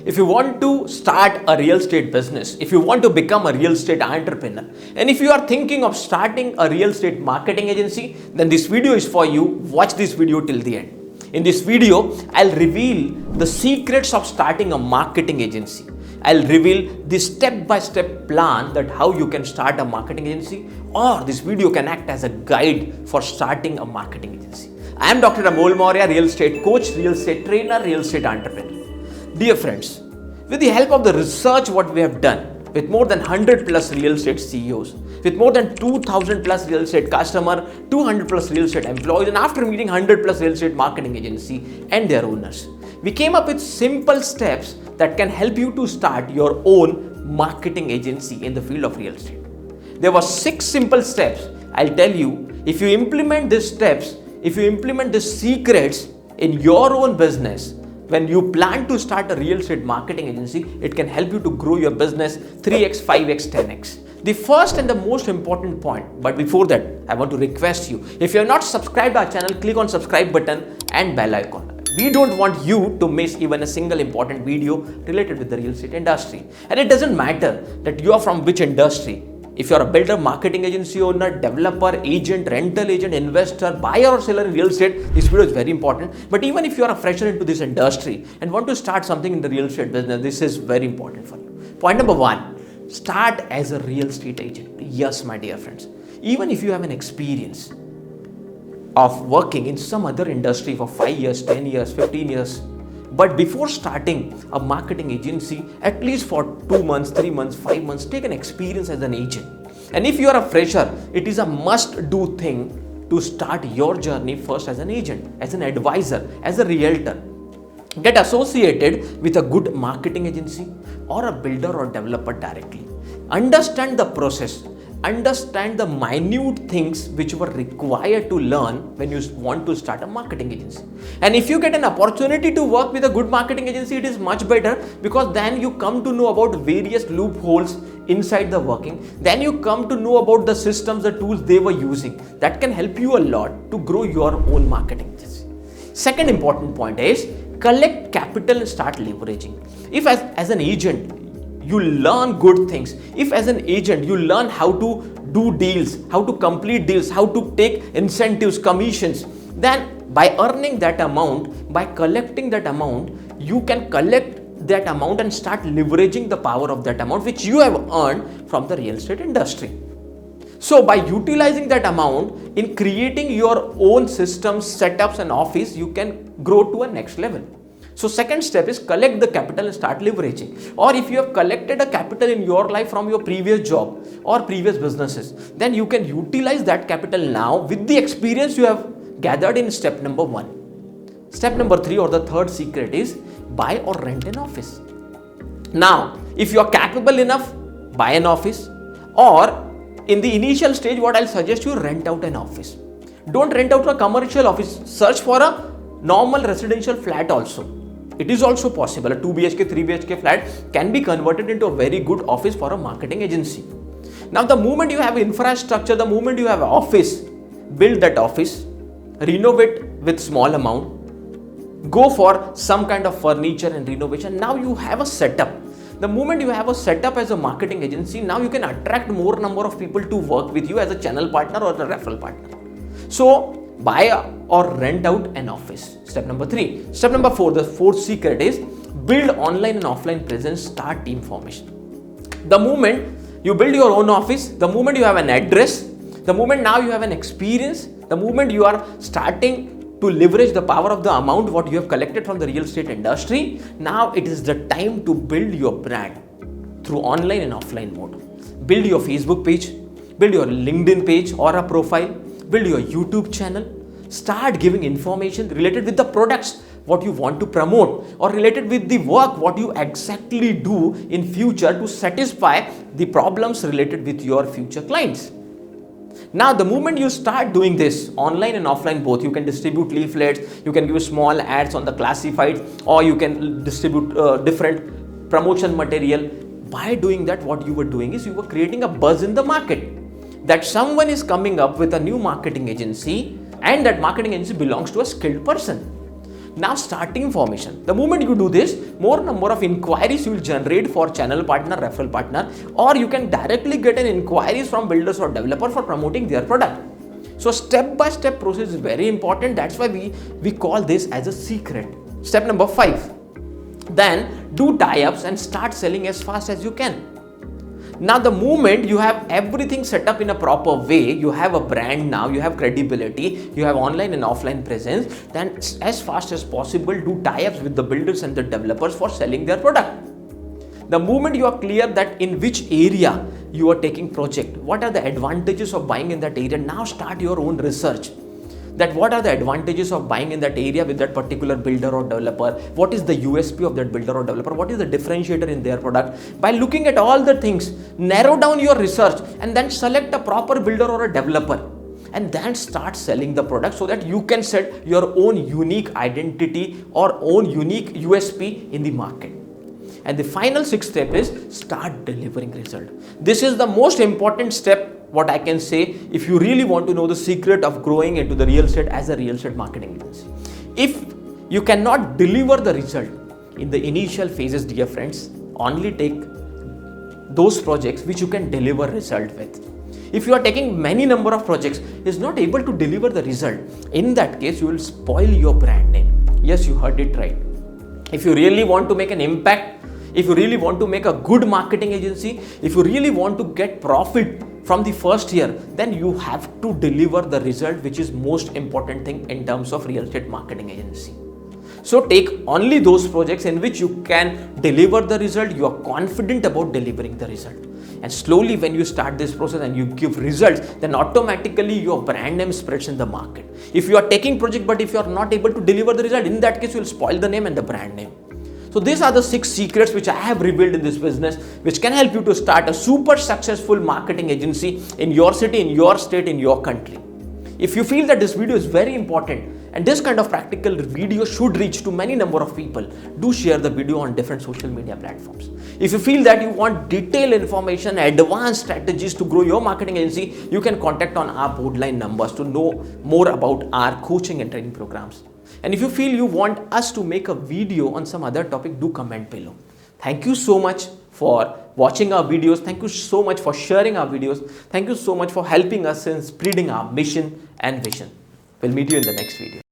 If you want to start a real estate business, if you want to become a real estate entrepreneur, and if you are thinking of starting a real estate marketing agency, then this video is for you. Watch this video till the end. In this video, I'll reveal the secrets of starting a marketing agency. I'll reveal the step-by-step plan that how you can start a marketing agency, or this video can act as a guide for starting a marketing agency. I am Dr. Amol Mourya, real estate coach, real estate trainer, real estate entrepreneur. Dear friends, with the help of the research what we have done, with more than 100 plus real estate CEOs, with more than 2000 plus real estate customer, 200 plus real estate employees, and after meeting 100 plus real estate marketing agency and their owners, we came up with simple steps that can help you to start your own marketing agency in the field of real estate. There were 6 simple steps. I'll tell you, if you implement these steps, if you implement the secrets in your own business, when you plan to start a real estate marketing agency, it can help you to grow your business 3x, 5x, 10x. The first and the most important point, but before that, I want to request you, if you have not subscribed our channel, click on subscribe button and bell icon. We don't want you to miss even a single important video related with the real estate industry. And it doesn't matter that you are from which industry. If you are a builder, marketing agency owner, developer, agent, rental agent, investor, buyer or seller in real estate, this video is very important. But even if you are a fresher into this industry and want to start something in the real estate business, this is very important for you. Point number 1, start as a real estate agent. Yes, my dear friends, even if you have an experience of working in some other industry for 5 years, 10 years, 15 years, but before starting a marketing agency, at least for 2 months, 3 months, 5 months, take an experience as an agent. And if you are a fresher, it is a must-do thing to start your journey first as an agent, as an advisor, as a realtor. Get associated with a good marketing agency or a builder or developer directly. Understand the process. Understand the minute things which were required to learn when you want to start a marketing agency. And if you get an opportunity to work with a good marketing agency, it is much better, because then you come to know about various loopholes inside the working. Then you come to know about the systems, the tools they were using. That can help you a lot to grow your own marketing agency. Second important point is collect capital and start leveraging. If as an agent, you learn good things. If as an agent, you learn how to do deals, how to complete deals, how to take incentives, commissions, then by earning that amount, by collecting that amount, you can collect that amount and start leveraging the power of that amount which you have earned from the real estate industry. So by utilizing that amount in creating your own systems, setups and office, you can grow to a next level. So second step is collect the capital and start leveraging. Or if you have collected a capital in your life from your previous job or previous businesses, then you can utilize that capital now with the experience you have gathered in step number 1. Step number 3 or the third secret is buy or rent an office. Now, if you are capable enough, buy an office, or in the initial stage, what I'll suggest you, rent out an office. Don't rent out a commercial office. Search for a normal residential flat also. It is also possible. A 2 BHK, 3 BHK flat can be converted into a very good office for a marketing agency. Now, the moment you have infrastructure, the moment you have an office, build that office, renovate with small amount, go for some kind of furniture and renovation. Now you have a setup. The moment you have a setup as a marketing agency, now you can attract more number of people to work with you as a channel partner or a referral partner. So, buy or rent out an office. Step number 3. Step number 4, the fourth secret is build online and offline presence, start team formation. The moment you build your own office, the moment you have an address, the moment now you have an experience, the moment you are starting to leverage the power of the amount what you have collected from the real estate industry, now it is the time to build your brand through online and offline mode. Build your Facebook page, build your LinkedIn page or a profile, build your YouTube channel, start giving information related with the products what you want to promote or related with the work what you exactly do in future to satisfy the problems related with your future clients. Now, the moment you start doing this online and offline both, you can distribute leaflets, you can give small ads on the classifieds, or you can distribute different promotion material. By doing that, what you were doing is you were creating a buzz in the market that someone is coming up with a new marketing agency and that marketing agency belongs to a skilled person. Now starting formation. The moment you do this, more number of inquiries you will generate for channel partner, referral partner, or you can directly get an inquiries from builders or developer for promoting their product. So step by step process is very important. That's why we call this as a secret. Step number 5. Then do tie-ups and start selling as fast as you can. Now the moment you have everything set up in a proper way, you have a brand now, you have credibility, you have online and offline presence, then as fast as possible do tie-ups with the builders and the developers for selling their product. The moment you are clear that in which area you are taking project, what are the advantages of buying in that area, now start your own research. That what are the advantages of buying in that area with that particular builder or developer, what is the USP of that builder or developer, what is the differentiator in their product. By looking at all the things, narrow down your research and then select a proper builder or a developer and then start selling the product so that you can set your own unique identity or own unique USP in the market. And the final 6th step is start delivering result. This is the most important step, what I can say, if you really want to know the secret of growing into the real estate as a real estate marketing agency. If you cannot deliver the result in the initial phases, dear friends, only take those projects which you can deliver result with. If you are taking many number of projects, is not able to deliver the result, in that case you will spoil your brand name. Yes, you heard it right. If you really want to make an impact, if you really want to make a good marketing agency, if you really want to get profit from the first year, then you have to deliver the result, which is most important thing in terms of real estate marketing agency. So take only those projects in which you can deliver the result, you are confident about delivering the result. And slowly when you start this process and you give results, then automatically your brand name spreads in the market. If you are taking project but if you are not able to deliver the result, in that case you will spoil the name and the brand name. So these are the 6 secrets which I have revealed in this business, which can help you to start a super successful marketing agency in your city, in your state, in your country. If you feel that this video is very important and this kind of practical video should reach to many number of people, do share the video on different social media platforms. If you feel that you want detailed information, advanced strategies to grow your marketing agency, you can contact on our boardline numbers to know more about our coaching and training programs. And if you feel you want us to make a video on some other topic, do comment below. Thank you so much for watching our videos. Thank you so much for sharing our videos. Thank you so much for helping us in spreading our mission and vision. We'll meet you in the next video.